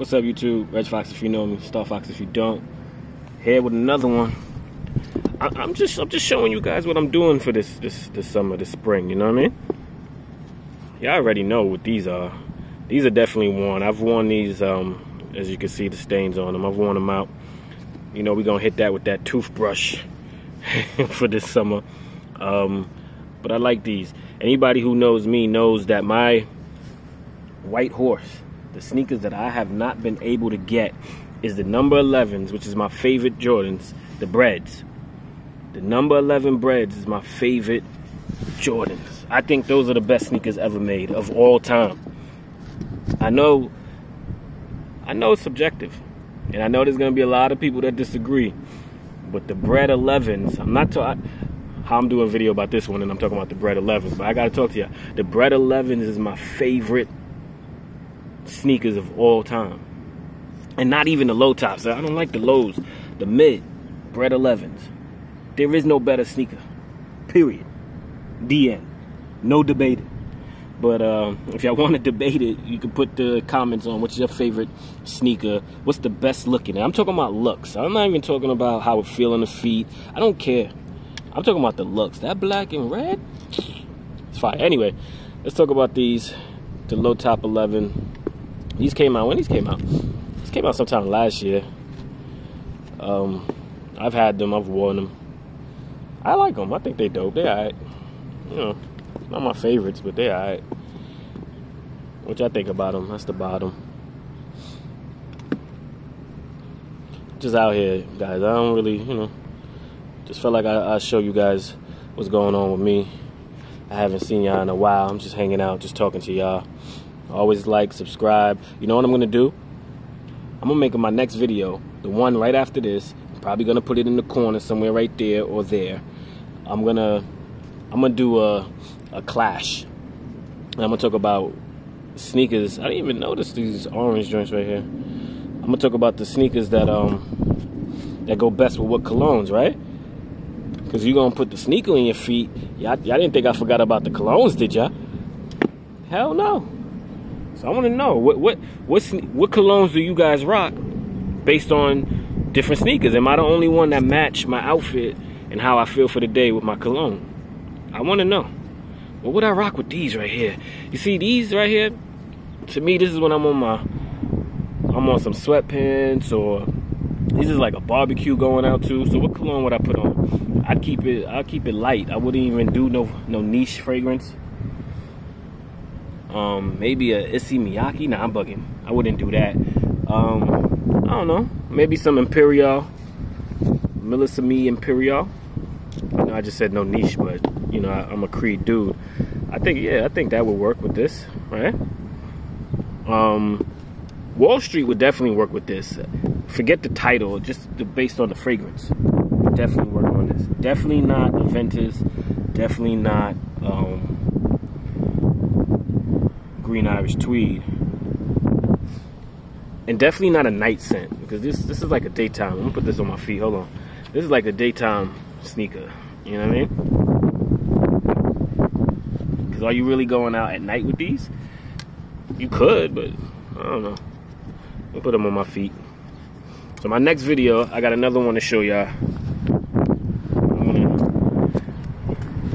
What's up, YouTube? Reg Fox if you know me, Star Fox if you don't. Here with another one. I'm just showing you guys what I'm doing for this summer, this spring. You know what I mean? Y'all already know what these are. These are definitely worn. I've worn these. As you can see, the stains on them. I've worn them out. You know, we're gonna hit that with that toothbrush for this summer. But I like these. Anybody who knows me knows that my white horse, the sneakers that I have not been able to get, is the number 11s, which is my favorite Jordans, the Breads. The number 11 Breads is my favorite Jordans. I think those are the best sneakers ever made of all time. I know it's subjective, and I know there's gonna be a lot of people that disagree, but the Bread 11s, I'm not talking how I'm doing a video about this one and I'm talking about the Bread 11s, but I gotta talk to you. The Bread 11s is my favorite sneakers of all time. And not even the low tops. I don't like the lows. The mid Bread 11s. There is no better sneaker. Period. The end. No debating. But if y'all want to debate it, you can put the comments on what's your favorite sneaker. What's the best looking? I'm talking about looks. I'm not even talking about how it feel on the feet. I don't care. I'm talking about the looks. That black and red, it's fire. Anyway, let's talk about these. The low top 11. These came out. When these came out? These came out sometime last year. I've had them. I've worn them. I like them. I think they dope. They alright. You know, not my favorites, but they alright. What y'all think about them? That's the bottom. Just out here, guys. I don't really, you know, just felt like I'll show you guys what's going on with me. I haven't seen y'all in a while. I'm just hanging out, just talking to y'all. Always like, subscribe. You know what I'm gonna do? I'm gonna make my next video, the one right after this. I'm probably gonna put it in the corner somewhere right there or there. I'm gonna do a clash. And I'm gonna talk about sneakers. I didn't even notice these orange joints right here. I'm gonna talk about the sneakers that go best with what colognes, right? Cause you're gonna put the sneaker in your feet. Y'all didn't think I forgot about the colognes, did y'all? Hell no. So I want to know what colognes do you guys rock based on different sneakers? Am I the only one that match my outfit and how I feel for the day with my cologne? I want to know. What would I rock with these right here? You see these right here? To me, this is when I'm on some sweatpants, or this is like a barbecue going out to. So what cologne would I put on? I'll keep it light. I wouldn't even do no niche fragrance. Maybe a Issey Miyake. Nah, I'm bugging. I wouldn't do that. I don't know. Maybe some Imperial. Melissa Me Imperial. You know, I just said no niche, but you know, I'm a Creed dude. I think that would work with this, right? Wall Street would definitely work with this. Forget the title, just based on the fragrance. Definitely work on this. Definitely not Aventus. Definitely not Green Irish Tweed, and definitely not a night scent, because this is like a daytime. I'm gonna put this on my feet. Hold on. This is like a daytime sneaker. You know what I mean? Because are you really going out at night with these? You could, but I don't know. I'll put them on my feet. So my next video, I got another one to show y'all.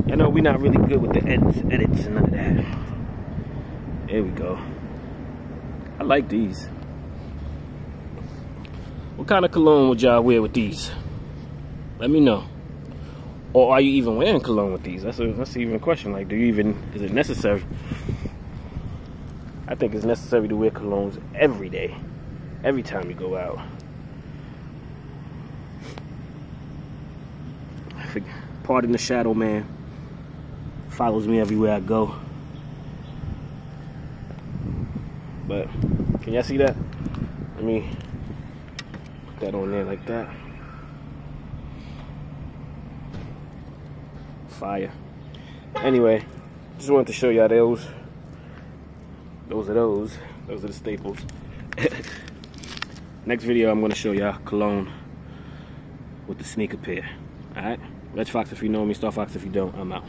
I know we're not really good with the edits and none of that. There we go. I like these. What kind of cologne would y'all wear with these? Let me know. Or are you even wearing cologne with these? That's even a question. Like, is it necessary? I think it's necessary to wear colognes every day. Every time you go out. Pardon the shadow man. Follows me everywhere I go. But can y'all see that? Let me put that on there like that. Fire. Anyway, just wanted to show y'all those. Those are the staples. Next video, I'm gonna show y'all cologne with the sneaker pair. Alright? Reg Fox if you know me, Star Fox if you don't. I'm out.